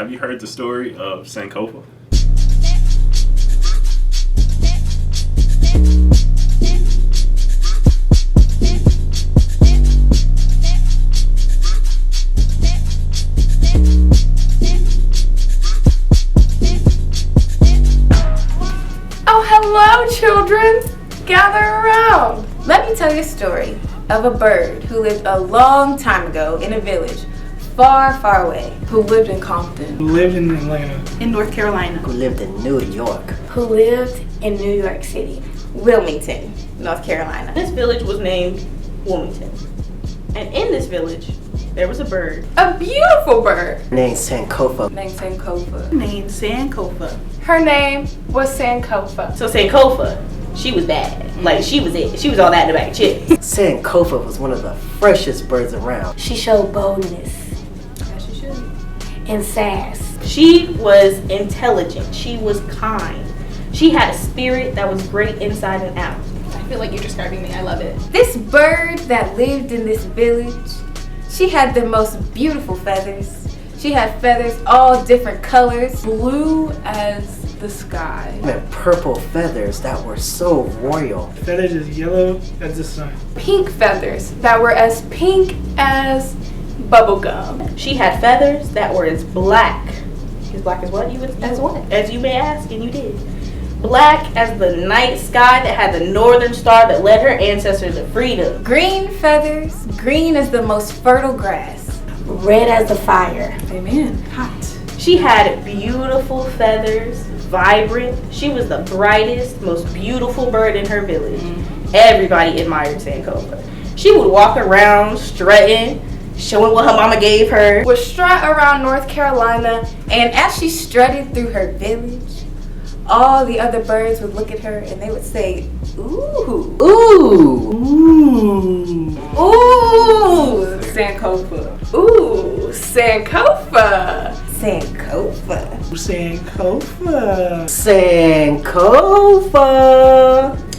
Have you heard the story of Sankofa? Oh, hello, children! Gather around. Let me tell you a story of a bird who lived a long time ago in a village far, far away. Who lived in Compton. Who lived in Atlanta. In North Carolina. Who lived in New York. Who lived in New York City. Wilmington, North Carolina. This village was named Wilmington. And in this village, there was a bird. A beautiful bird. Named Sankofa. Named Sankofa. Named Sankofa. Her name was Sankofa. So Sankofa, she was bad. Like, she was it. She was all that in the bag of chips. Sankofa was one of the freshest birds around. She showed boldness As she should. and sass. She was intelligent. She was kind. She had a spirit that was great inside and out. I feel like you're describing me. I love it. This bird that lived in this village, she had the most beautiful feathers. She had feathers all different colors. Blue as the sky. And purple feathers that were so royal. Feathers as yellow as the sun. Pink feathers that were as pink as bubblegum. She had feathers that were as black. As black as what? As what? As you may ask, and you did. Black as the night sky that had the northern star that led her ancestors to freedom. Green feathers, green as the most fertile grass. Red as the fire. Amen. Hot. She had beautiful feathers, vibrant. She was the brightest, most beautiful bird in her village. Everybody admired Sankofa. She would walk around strutting, showing what her mama gave her. Would strut around North Carolina, and as she strutted through her village, all the other birds would look at her and they would say, "Ooh, Ooh! Ooh! ooh, Sankofa, ooh, Sankofa, Sankofa." Sankofa. Sankofa!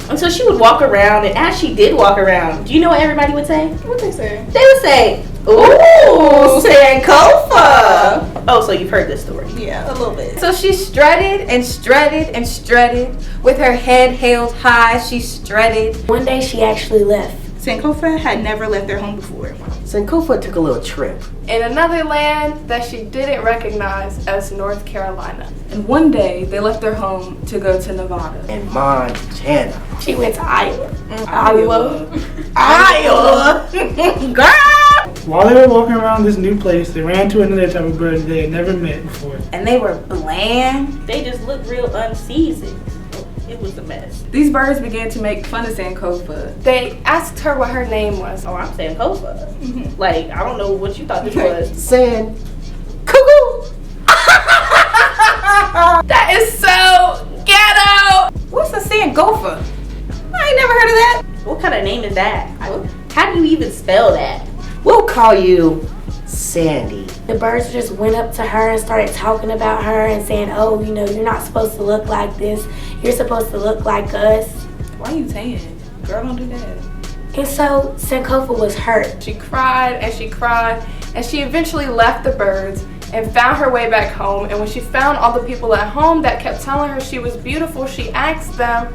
And so she would walk around, and as she did walk around, do you know what everybody would say? What they say? They would say, "Ooh, Sankofa." Oh, so you've heard this story. Yeah, a little bit. So she strutted and strutted and strutted with her head held high. She strutted. One day she actually left. Sankofa had never left their home before. Sankofa took a little trip. In another land that she didn't recognize as North Carolina. And one day they left their home to go to Nevada. In Montana. She went to Iowa. Iowa. Girl! While they were walking around this new place, they ran into another type of bird they had never met before. And they were bland. They just looked real unseasoned. It was a mess. These birds began to make fun of Sankofa. They asked her what her name was. Oh, I'm Sankofa. Like, I don't know what you thought this was. San Cuckoo! That is so ghetto. What's a Sankofa? I ain't never heard of that. What kind of name is that? How do you even spell that? We'll call you Sandy. The birds just went up to her and started talking about her and saying, "Oh, you know, you're not supposed to look like this. You're supposed to look like us." Why are you tan? Girl, don't do that. And so Sankofa was hurt. She cried and she cried, and she eventually left the birds and found her way back home. And when she found all the people at home that kept telling her she was beautiful, she asked them,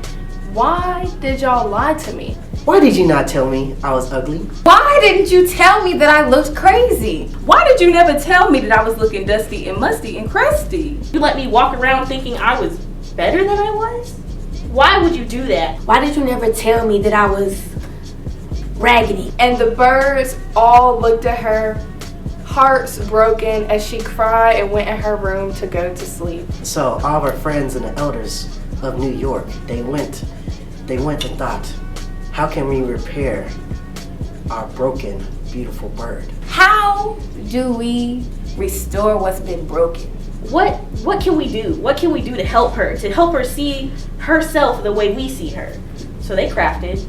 "Why did y'all lie to me? Why did you not tell me I was ugly? Why didn't you tell me that I looked crazy? Why did you never tell me that I was looking dusty and musty and crusty? You let me walk around thinking I was better than I was? Why would you do that? Why did you never tell me that I was raggedy?" And the birds all looked at her, hearts broken, as she cried and went in her room to go to sleep. So all of our friends and the elders of New York, they went and thought, how can we repair our broken, beautiful bird? How do we restore what's been broken? What can we do? What can we do to help her see herself the way we see her? So they crafted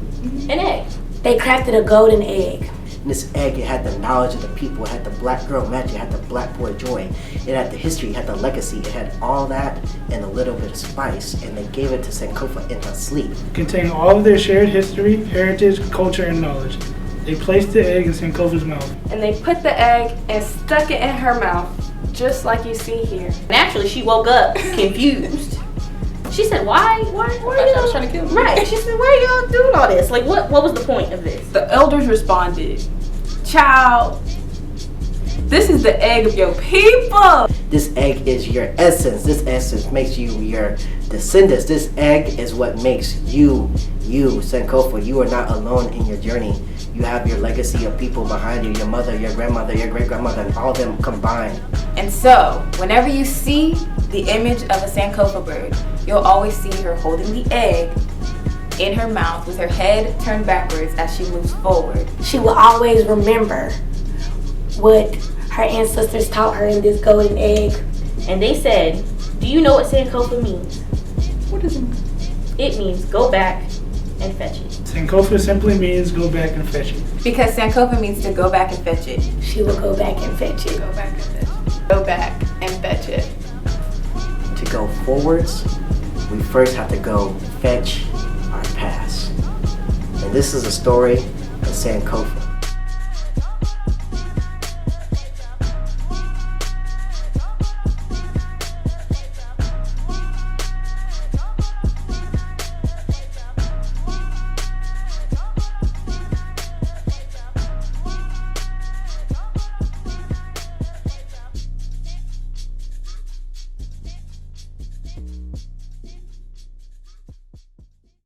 an egg. They crafted a golden egg. And this egg, it had the knowledge of the people, it had the black girl magic, it had the black boy joy, it had the history, it had the legacy, it had all that and a little bit of spice, and they gave it to Sankofa in her sleep. Containing all of their shared history, heritage, culture, and knowledge. They placed the egg in Sankofa's mouth. And they put the egg and stuck it in her mouth, just like you see here. Naturally, she woke up confused. She said, why I was trying to kill me. Right. She said, why are y'all doing all this? Like, what was the point of this? The elders responded, "Child, this is the egg of your people." This egg is your essence. This essence makes you your descendants. This egg is what makes you, Sankofa. You are not alone in your journey. You have your legacy of people behind you, your mother, your grandmother, your great-grandmother, and all of them combined. And so, whenever you see the image of a Sankofa bird, you'll always see her holding the egg in her mouth with her head turned backwards as she moves forward. She will always remember what her ancestors taught her in this golden egg. And they said, do you know what Sankofa means? What does it mean? It means go back and fetch it. Sankofa simply means go back and fetch it. Because Sankofa means to go back and fetch it. She will go back and fetch it. Go back and fetch it. Go back and fetch it. To go forwards, we first have to go fetch our past. And this is a story of Sankofa.